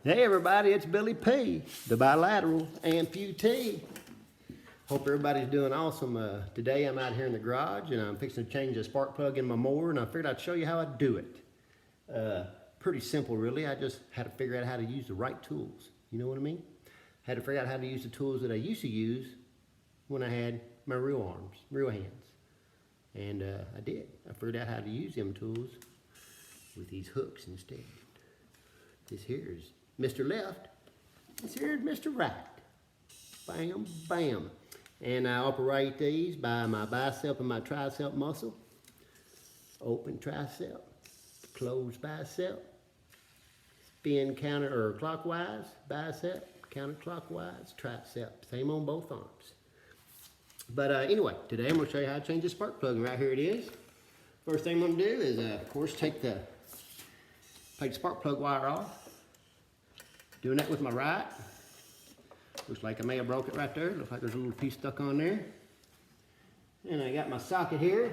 Hey everybody, it's Billy P, the bilateral amputee. Hope everybody's doing awesome. Today I'm out here in the garage and I'm fixing to change a spark plug in my mower, and I figured I'd show you how I do it. Pretty simple really. I just had to figure out how to use the right tools. You know what I mean? Had to figure out how to use the tools that I used to use when I had my real arms, real hands. And I did. I figured out how to use them tools with these hooks instead. This here is Mr. Left. This here is Mr. Right. Bam, bam. And I operate these by my bicep and my tricep muscle. Open tricep, closed bicep, spin counter or clockwise, bicep, counterclockwise, tricep. Same on both arms. But anyway, today I'm going to show you how to change the spark plug. And right here it is. First thing I'm going to do is, of course, take the spark plug wire off. Doing that with my right. Looks like I may have broke it right there. Looks like there's a little piece stuck on there. And I got my socket here.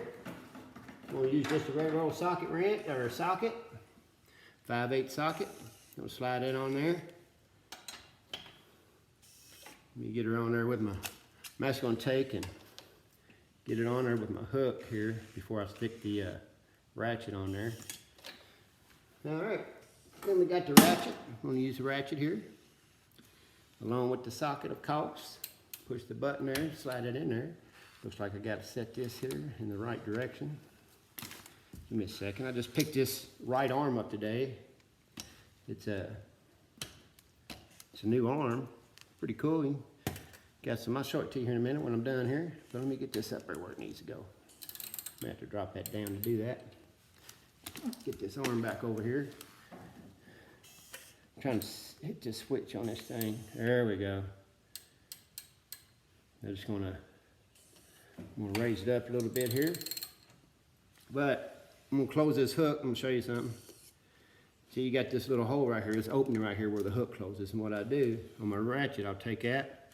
I'm going to use just a regular old socket wrench, or socket. 5/8 socket. I'm going to slide it on there. Let me get her on there with my, I'm actually going to take and get it on there with my hook here before I stick the ratchet on there. Alright, then we got the ratchet. I'm going to use the ratchet here, along with the socket, of course. Push the button there, slide it in there. Looks like I got to set this here in the right direction. Give me a second. I just picked this right arm up today. It's a new arm. Pretty cool. Got some. I'll show it to you here in a minute when I'm done here. But let me get this up there where it needs to go. I'm gonna have to drop that down to do that. Get this arm back over here. I'm trying to hit this switch on this thing. There we go. I'm gonna raise it up a little bit here. But I'm gonna close this hook. I'm gonna show you something. See, you got this little hole right here, this opening right here where the hook closes. And what I do on my ratchet, I'll take that.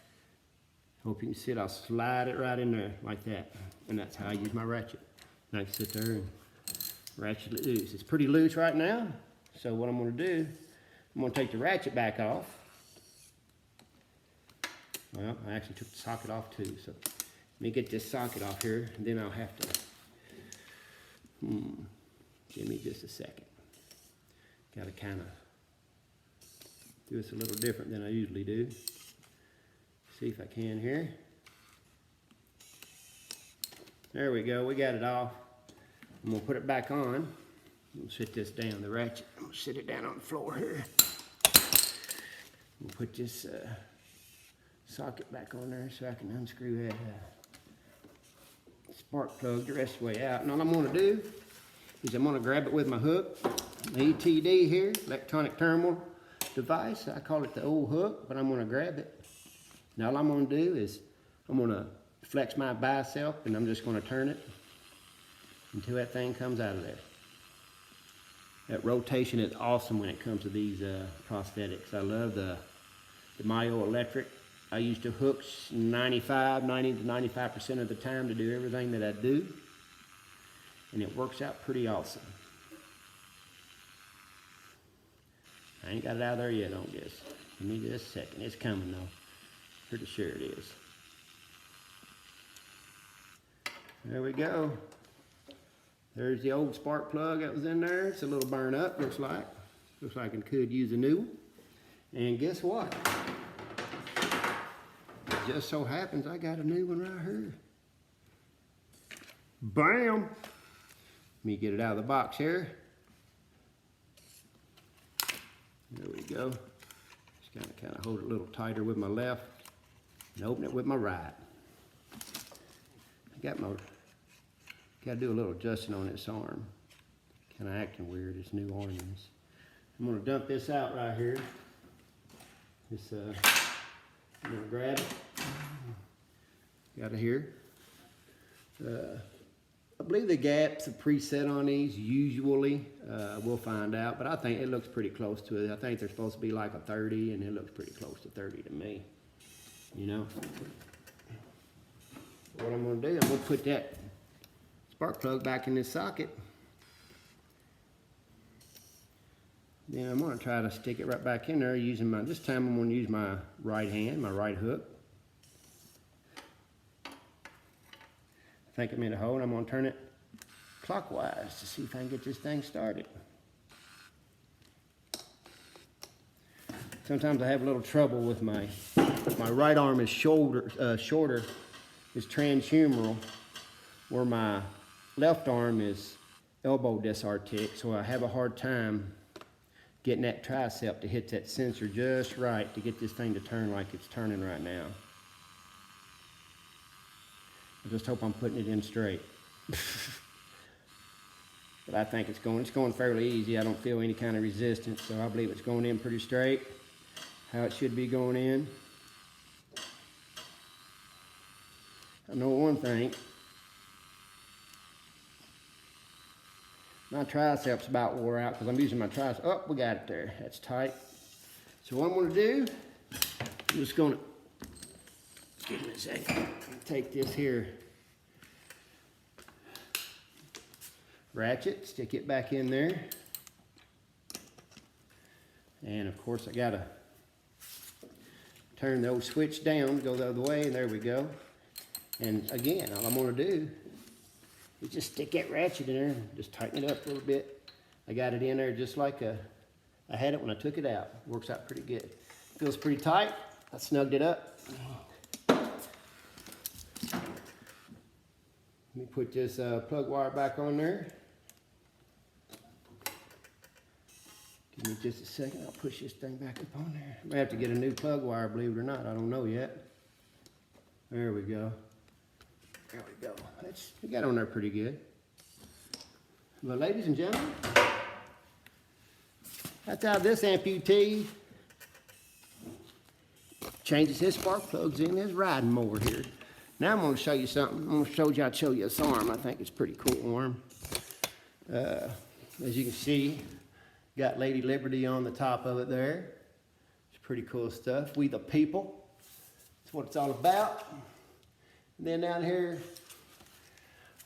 Hope you can see it. I'll slide it right in there like that. And that's how I use my ratchet. And I can sit there and ratchet it loose. It's pretty loose right now. So what I'm gonna do, I'm gonna take the ratchet back off. Well, I actually took the socket off too. So let me get this socket off here, and then I'll have to, give me just a second. Gotta kind of do this a little different than I usually do. See if I can here. There we go, we got it off. I'm gonna put it back on. I'm gonna sit this down, the ratchet. I'm gonna sit it down on the floor here. I'm gonna put this socket back on there so I can unscrew that spark plug the rest of the way out. And all I'm gonna do is I'm gonna grab it with my hook. ETD here, electronic terminal device. I call it the old hook, but I'm gonna grab it. Now all I'm gonna do is I'm gonna flex my bicep and I'm just gonna turn it until that thing comes out of there. That rotation is awesome when it comes to these prosthetics. I love the Mayo electric. I use the hooks 90 to 95% of the time to do everything that I do. And it works out pretty awesome. I ain't got it out of there yet, I don't guess. Give me just a second. It's coming though. Pretty sure it is. There we go. There's the old spark plug that was in there. It's a little burn up, looks like. Looks like it could use a new one. And guess what? It just so happens I got a new one right here. Bam! Let me get it out of the box here. There we go. Just gotta kind of hold it a little tighter with my left and open it with my right. Gotta do a little adjusting on this arm. Kind of acting weird, this new arm is. I'm gonna dump this out right here. This, I'm gonna grab it. Got it here. I believe the gaps are preset on these, usually. We'll find out, but I think it looks pretty close to it. I think they're supposed to be like a 30, and it looks pretty close to 30 to me, you know? What I'm gonna do, I'm gonna put that spark plug back in this socket. Then I'm gonna try to stick it right back in there using this time I'm gonna use my right hand, my right hook. I think I'm in a hole, and I'm gonna turn it clockwise to see if I can get this thing started. Sometimes I have a little trouble with my right arm is shorter, is transhumeral, where my left arm is elbow disartic, so I have a hard time getting that tricep to hit that sensor just right to get this thing to turn like it's turning right now. I just hope I'm putting it in straight. But I think it's going fairly easy. I don't feel any kind of resistance, so I believe it's going in pretty straight, how it should be going in. I know one thing. My tricep's about wore out because I'm using my tricep. Oh, we got it there. That's tight. So what I'm going to do, I'm just going to, excuse me a second, take this here ratchet, stick it back in there. And of course I got to turn the old switch down, go the other way, and there we go. And again, all I'm going to do is just stick that ratchet in there and just tighten it up a little bit. I got it in there just like I had it when I took it out. Works out pretty good. Feels pretty tight. I snugged it up. Let me put this plug wire back on there. Give me just a second. I'll push this thing back up on there. I may have to get a new plug wire, believe it or not. I don't know yet. There we go. There we go. We got on there pretty good. But ladies and gentlemen, that's how this amputee changes his spark plugs in his riding mower here. Now I'm going to show you something. I'm going to show you this arm. I think it's a pretty cool arm. As you can see, got Lady Liberty on the top of it there. It's pretty cool stuff. We the people. That's what it's all about. And then down here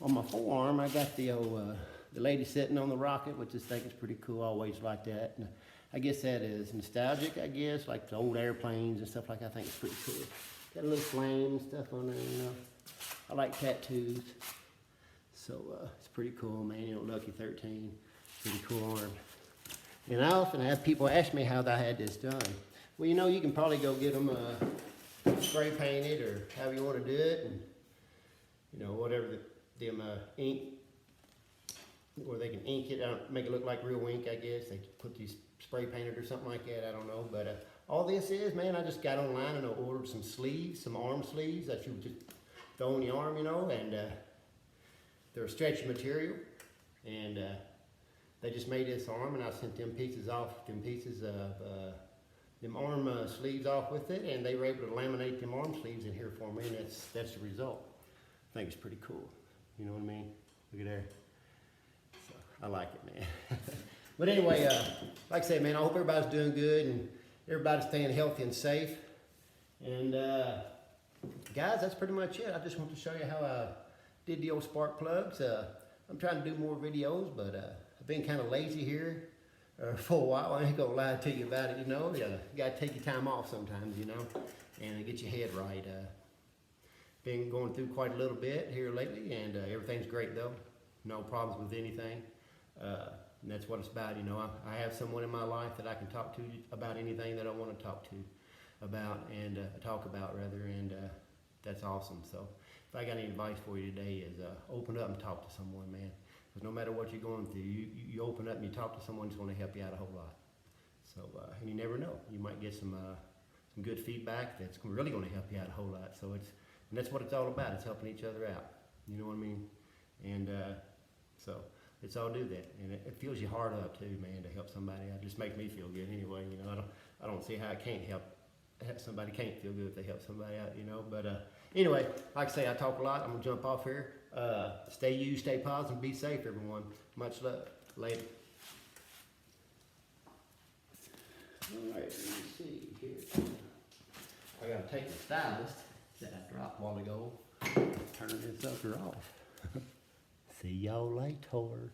on my forearm, I got the lady sitting on the rocket, which I think is pretty cool. I always like that. And I guess that is nostalgic, I guess, like the old airplanes and stuff like that. I think it's pretty cool. Got a little flame and stuff on there, you know. I like tattoos. So it's pretty cool, man. You know, Lucky 13. Pretty cool arm. And I often have people ask me how I had this done. Well, you know, you can probably go get them spray painted or however you want to do it, and you know, whatever them ink, or they can ink it, make it look like real ink, I guess. They put these spray painted or something like that, I don't know. But all this is, man, I just got online and I ordered some sleeves, some arm sleeves that you would just throw on the arm, you know, and they're a stretchy material, and they just made this arm, and I sent them pieces of them arm sleeves off with it, and they were able to laminate them arm sleeves in here for me, and that's the result. I think it's pretty cool. You know what I mean? Look at there. So, I like it, man. But anyway, like I said, man, I hope everybody's doing good and everybody's staying healthy and safe. And guys, that's pretty much it. I just want to show you how I did the old spark plugs. I'm trying to do more videos, but I've been kind of lazy here for a while. I ain't gonna lie to you about it, you know. You gotta take your time off sometimes, you know, and get your head right. Been going through quite a little bit here lately, and everything's great though. No problems with anything. And that's what it's about, you know. I have someone in my life that I can talk to about anything that I want to talk to about, and talk about rather, and that's awesome. So if I got any advice for you today is open up and talk to someone, man. Because no matter what you're going through, you open up and you talk to someone who's going to help you out a whole lot. So, and you never know. You might get some good feedback that's really going to help you out a whole lot. So and that's what it's all about. It's helping each other out. You know what I mean? And so let's all do that. And it fills your heart up too, man, to help somebody out. It just makes me feel good anyway. You know, I don't see how I can't help somebody can't feel good if they help somebody out, you know. But anyway, like I say, I talk a lot. I'm going to jump off here. Stay you, stay positive, be safe, everyone. Much love. Later. All right, let me see here. I got to take the stylus that I dropped a while ago. Turn this sucker off. See y'all later.